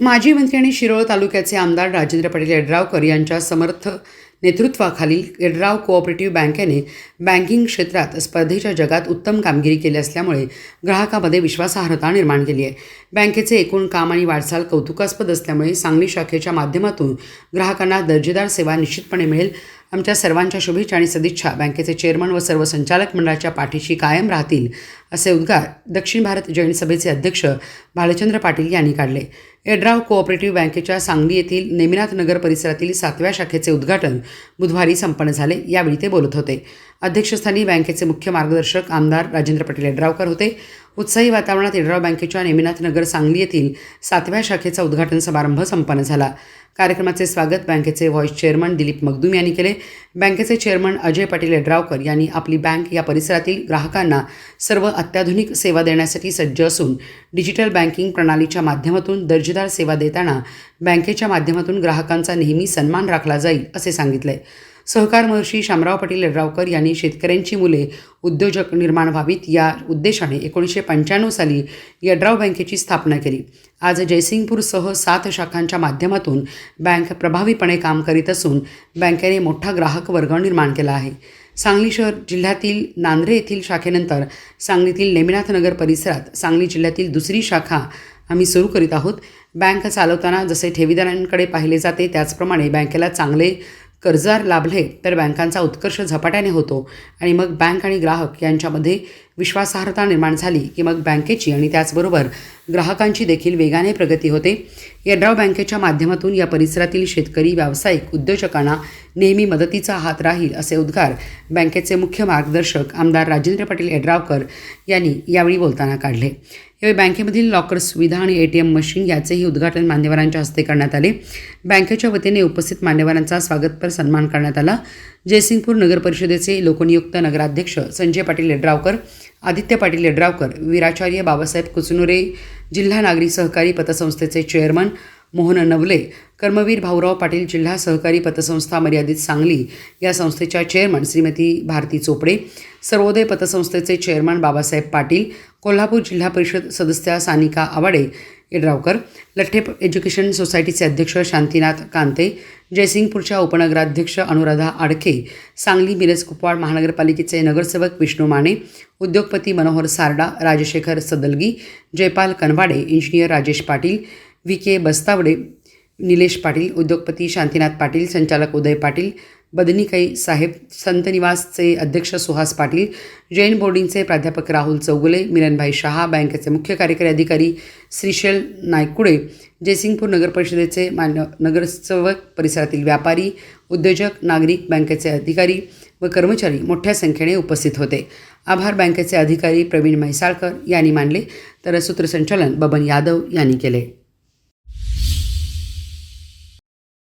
माजी मंत्री आणि शिरोळ तालुक्याचे आमदार राजेंद्र पाटील यड्रावकर यांच्या समर्थ नेतृत्वाखालील यड्राव कोऑपरेटिव्ह बँकेने बँकिंग क्षेत्रात स्पर्धेच्या जगात उत्तम कामगिरी केली असल्यामुळे ग्राहकांमध्ये विश्वासार्हता निर्माण केली आहे। बँकेचे एकूण काम आणि वाटचाल कौतुकास्पद असल्यामुळे सांगली शाखेच्या माध्यमातून ग्राहकांना दर्जेदार सेवा निश्चितपणे मिळेल। आमच्या सर्वांच्या शुभेच्छा आणि सदिच्छा। बँकेचे चेअरमन व सर्व संचालक मंडळाच्या पाठीशी कायम राहतील असे उद्गार दक्षिण भारत जैन सभेचे अध्यक्ष भालचंद्र पाटील यांनी काढले। यड्राव कोऑपरेटिव्ह बँकेच्या सांगली येथील नेमिनाथ नगर परिसरातील 7व्या शाखेचे उद्घाटन बुधवारी संपन्न झाले। यावेळी ते बोलत होते। अध्यक्षस्थानी बँकेचे मुख्य मार्गदर्शक आमदार राजेंद्र पाटील यड्रावकर होते। उत्साही वातावरणात यड्राव बँकेच्या नेमिनाथ नगर सांगली येथील 7व्या शाखेचा उद्घाटन समारंभ संपन्न झाला। कार्यक्रमाचे स्वागत बँकेचे व्हाईस चेअरमन दिलीप मगदूम यांनी केले। बँकेचे चेअरमन अजय पाटील यड्रावकर यांनी आपली बँक या परिसरातील ग्राहकांना सर्व अत्याधुनिक सेवा देण्यासाठी सज्ज असून डिजिटल बँकिंग प्रणालीच्या माध्यमातून दर्जेदार सेवा देताना बँकेच्या माध्यमातून ग्राहकांचा नेहमी सन्मान राखला जाईल असे सांगितले। सहकार महर्षी शामराव पाटील यड्रावकर यांनी शेतकऱ्यांची मुले उद्योजक निर्माण व्हावीत या उद्देशाने 1995 साली यड्राव बँकेची स्थापना केली। आज जयसिंगपूरसह 7 शाखांच्या माध्यमातून बँक प्रभावीपणे काम करीत असून बँकेने मोठा ग्राहक वर्ग निर्माण केला आहे। सांगली शहर जिल्ह्यातील नांद्रे येथील शाखेनंतर सांगलीतील नेमिनाथ नगर परिसरात सांगली जिल्ह्यातील दुसरी शाखा आम्ही सुरू करीत आहोत। बँक चालवताना जसे ठेवीदारांकडे पाहिले जाते त्याचप्रमाणे बँकेला चांगले कर्जदार लाभले तर बँकांचा उत्कर्ष झपाट्याने होतो आणि मग बँक आणि ग्राहक यांच्यामध्ये विश्वासार्हता निर्माण झाली की मग बँकेची आणि त्याचबरोबर ग्राहकांची देखील वेगाने प्रगती होते। यड्राव बँकेच्या माध्यमातून या परिसरातील शेतकरी व्यावसायिक उद्योजकांना नेहमी मदतीचा हात राहील असे उद्गार बँकेचे मुख्य मार्गदर्शक आमदार राजेंद्र पाटील यड्रावकर यांनी यावेळी बोलताना काढले। यावेळी बँकेमधील लॉकर सुविधा आणि ATM मशीन याचेही उद्घाटन मान्यवरांच्या हस्ते करण्यात आले। बँकेच्या वतीने उपस्थित मान्यवरांचा स्वागतपर सन्मान करण्यात आला। जयसिंगपूर नगर परिषदेचे लोकनियुक्त नगराध्यक्ष संजय पाटील यड्रावकर, आदित्य पाटील यड्रावकर, वीराचार्य बाबासाहेब कुचनुरे, जिल्हा नागरी सहकारी पतसंस्थेचे चेअरमन मोहन नवले, कर्मवीर भाऊराव पाटील जिल्हा सहकारी पतसंस्था मर्यादित सांगली या संस्थेच्या चेअरमन श्रीमती भारती चोपडे, सर्वोदय पतसंस्थेचे चेअरमन बाबासाहेब पाटील, कोल्हापूर जिल्हा परिषद सदस्या सानिका आवाडे यड्रावकर, लठ्ठे एज्युकेशन सोसायटीचे अध्यक्ष शांतीनाथ कांते, जयसिंगपूरच्या उपनगराध्यक्ष अनुराधा आडखे, सांगली मिरज कुपवाड महानगरपालिकेचे नगरसेवक विष्णू माने, उद्योगपती मनोहर सारडा, राजशेखर सदलगी, जयपाल कनवाडे, इंजिनियर राजेश पाटील, VK बस्तावडे, निलेश पाटील, उद्योगपती शांतीनाथ पाटील, संचालक उदय पाटील, बदनिकाई साहेब, संत निवासचे अध्यक्ष सुहास पाटील, जैन बोर्डिंगचे प्राध्यापक राहुल चौगुले, मिलनभाई शहा, बँकेचे मुख्य कार्यकारी अधिकारी श्रीशैल नायकुडे, जयसिंगपूर नगर परिषदेचे नगरसेवक, परिसरातील व्यापारी, उद्योजक, नागरिक, बँकेचे अधिकारी व कर्मचारी मोठ्या संख्येने उपस्थित होते। आभार बँकेचे अधिकारी प्रवीण म्हैसाळकर यांनी मानले तर सूत्रसंचालन बबन यादव यांनी केले।